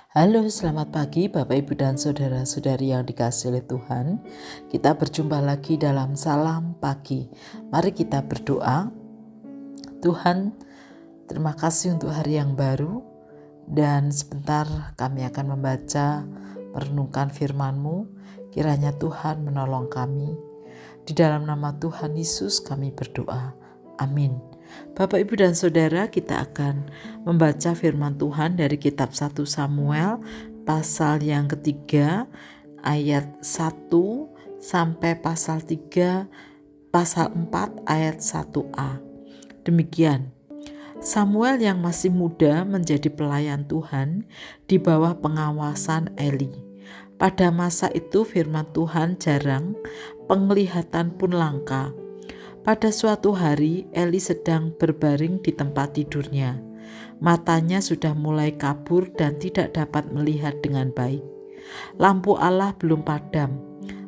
Halo, selamat pagi Bapak Ibu dan Saudara-saudari yang dikasihi oleh Tuhan. Kita berjumpa lagi dalam Salam Pagi. Mari kita berdoa. Tuhan, terima kasih untuk hari yang baru. Dan sebentar kami akan membaca merenungkan firman-Mu. Kiranya Tuhan menolong kami. Di dalam nama Tuhan Yesus kami berdoa. Amin. Bapak, Ibu, dan Saudara, kita akan membaca firman Tuhan dari kitab 1 Samuel pasal yang ketiga ayat 1 sampai pasal 3 pasal 4 ayat 1a. Demikian, Samuel yang masih muda menjadi pelayan Tuhan di bawah pengawasan Eli. Pada masa itu firman Tuhan jarang, penglihatan pun langka. Pada suatu hari, Eli sedang berbaring di tempat tidurnya. Matanya sudah mulai kabur dan tidak dapat melihat dengan baik. Lampu Allah belum padam.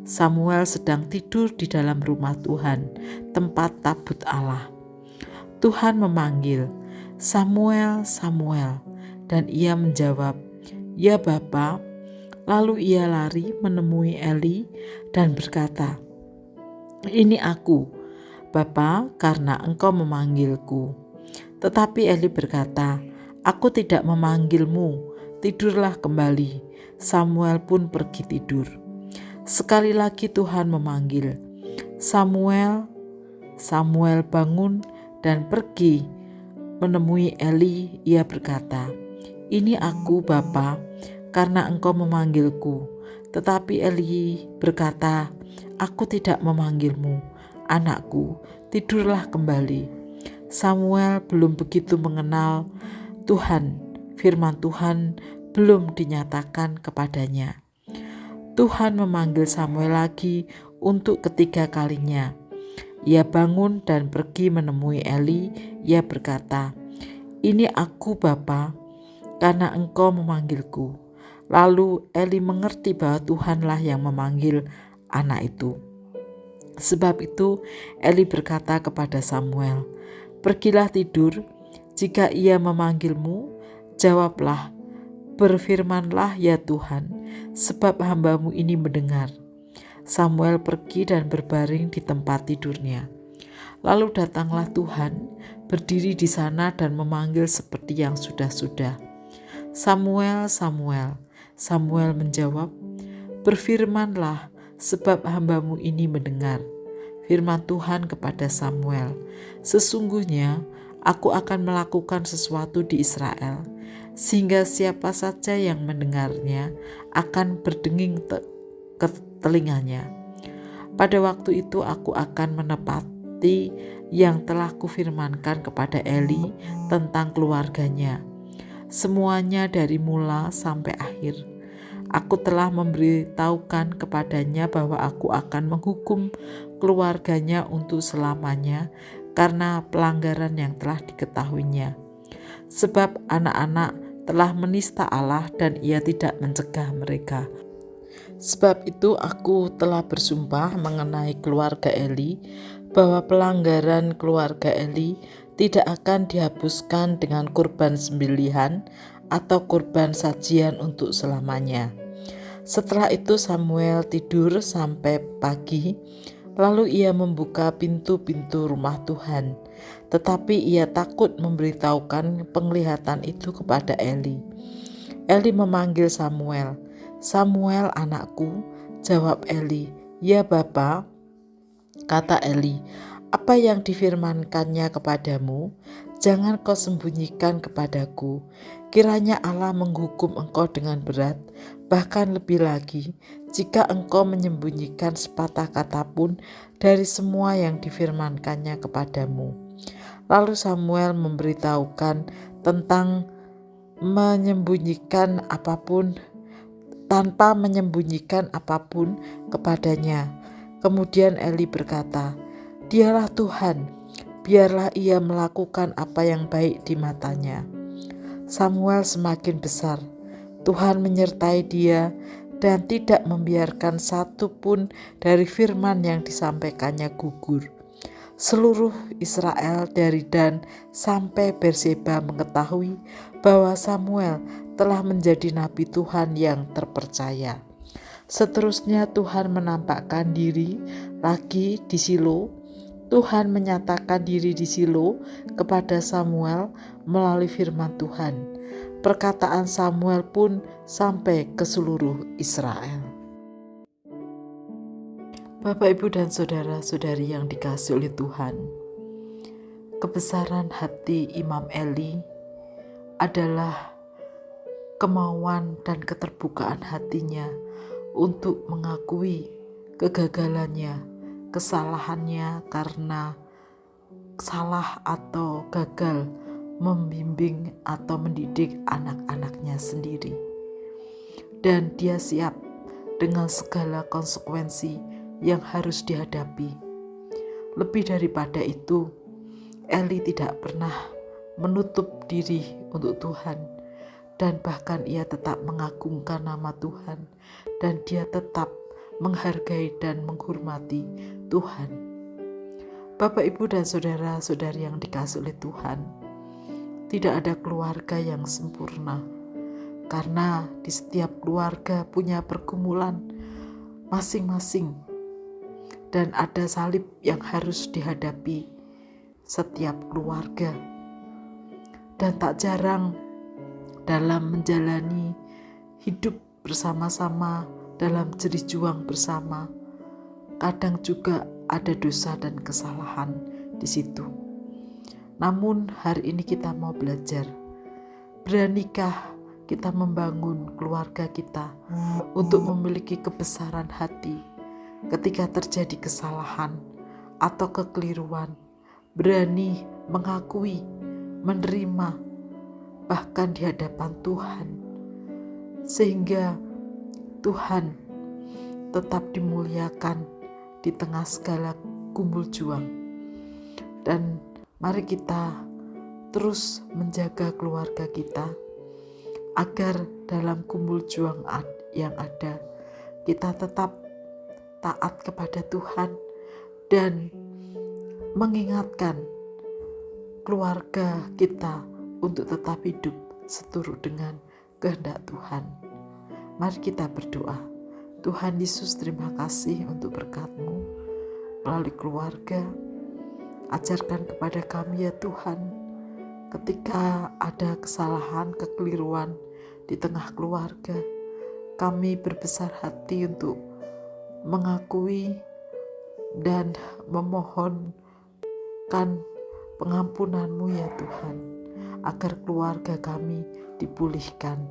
Samuel sedang tidur di dalam rumah Tuhan, tempat tabut Allah. Tuhan memanggil, "Samuel, Samuel." Dan ia menjawab, "Ya Bapa." Lalu ia lari menemui Eli dan berkata, "Ini aku, Bapa, karena engkau memanggilku." Tetapi Eli berkata, "Aku tidak memanggilmu, tidurlah kembali." Samuel pun pergi tidur. Sekali lagi Tuhan memanggil, "Samuel, Samuel, bangun dan pergi." Menemui Eli, ia berkata, "Ini aku, Bapa, karena engkau memanggilku." Tetapi Eli berkata, "Aku tidak memanggilmu, anakku, tidurlah kembali." Samuel belum begitu mengenal Tuhan, firman Tuhan belum dinyatakan kepadanya. Tuhan memanggil Samuel lagi untuk ketiga kalinya. Ia bangun dan pergi menemui Eli. Ia berkata, "Ini aku, Bapa, karena engkau memanggilku." Lalu Eli mengerti bahwa Tuhanlah yang memanggil anak itu. Sebab itu Eli berkata kepada Samuel, "Pergilah tidur, jika ia memanggilmu, jawablah, berfirmanlah ya Tuhan, sebab hamba-Mu ini mendengar." Samuel pergi dan berbaring di tempat tidurnya. Lalu datanglah Tuhan, berdiri di sana dan memanggil seperti yang sudah-sudah, "Samuel, Samuel." Samuel menjawab, "Berfirmanlah, sebab hamba-Mu ini mendengar." Firman Tuhan kepada Samuel, "Sesungguhnya aku akan melakukan sesuatu di Israel, sehingga siapa saja yang mendengarnya akan berdenging ke telinganya. Pada waktu itu aku akan menepati yang telah kufirmankan kepada Eli tentang keluarganya, semuanya dari mula sampai akhir. Aku telah memberitahukan kepadanya bahwa aku akan menghukum keluarganya untuk selamanya karena pelanggaran yang telah diketahuinya. Sebab anak-anak telah menista Allah dan ia tidak mencegah mereka. Sebab itu aku telah bersumpah mengenai keluarga Eli bahwa pelanggaran keluarga Eli tidak akan dihapuskan dengan kurban sembelihan atau kurban sajian untuk selamanya." Setelah itu Samuel tidur sampai pagi, lalu ia membuka pintu-pintu rumah Tuhan. Tetapi ia takut memberitahukan penglihatan itu kepada Eli. Eli memanggil Samuel, "Samuel, anakku." Jawab Eli, "Ya Bapa." Kata Eli, "Apa yang difirmankannya kepadamu, jangan kau sembunyikan kepadaku. Kiranya Allah menghukum engkau dengan berat, bahkan lebih lagi, jika engkau menyembunyikan sepatah kata pun dari semua yang difirmankannya kepadamu." Lalu Samuel memberitahukan tentang menyembunyikan apapun, tanpa menyembunyikan apapun kepadanya. Kemudian Eli berkata, "Dialah Tuhan, biarlah ia melakukan apa yang baik di matanya." Samuel semakin besar. Tuhan menyertai dia dan tidak membiarkan satu pun dari firman yang disampaikannya gugur. Seluruh Israel dari Dan sampai Berseba mengetahui bahwa Samuel telah menjadi nabi Tuhan yang terpercaya. Seterusnya Tuhan menampakkan diri lagi di Shilo. Tuhan menyatakan diri di Shilo kepada Samuel melalui firman Tuhan. Perkataan Samuel pun sampai ke seluruh Israel. Bapak, Ibu, dan saudara-saudari yang dikasihi oleh Tuhan, kebesaran hati Imam Eli adalah kemauan dan keterbukaan hatinya untuk mengakui kegagalannya, kesalahannya karena salah atau gagal membimbing atau mendidik anak-anaknya sendiri. Dan dia siap dengan segala konsekuensi yang harus dihadapi. Lebih daripada itu, Eli tidak pernah menutup diri untuk Tuhan, dan bahkan ia tetap mengagungkan nama Tuhan, dan dia tetap menghargai dan menghormati Tuhan. Bapak, Ibu, dan saudara-saudari yang dikasihi oleh Tuhan, tidak ada keluarga yang sempurna, karena di setiap keluarga punya pergumulan masing-masing, dan ada salib yang harus dihadapi setiap keluarga. Dan tak jarang dalam menjalani hidup bersama-sama, dalam jerih juang bersama, kadang juga ada dosa dan kesalahan di situ. Namun hari ini kita mau belajar, beranikah kita membangun keluarga kita untuk memiliki kebesaran hati ketika terjadi kesalahan atau kekeliruan, berani mengakui, menerima, bahkan di hadapan Tuhan, sehingga Tuhan tetap dimuliakan di tengah segala gumul juang. Dan mari kita terus menjaga keluarga kita, agar dalam gumul juang yang ada, kita tetap taat kepada Tuhan dan mengingatkan keluarga kita untuk tetap hidup seturut dengan kehendak Tuhan. Mari kita berdoa. Tuhan Yesus, terima kasih untuk berkat-Mu melalui keluarga. Ajarkan kepada kami ya Tuhan, ketika ada kesalahan, kekeliruan di tengah keluarga, kami berbesar hati untuk mengakui dan memohonkan pengampunan-Mu ya Tuhan, agar keluarga kami dipulihkan.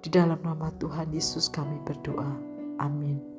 Di dalam nama Tuhan Yesus kami berdoa. Amin.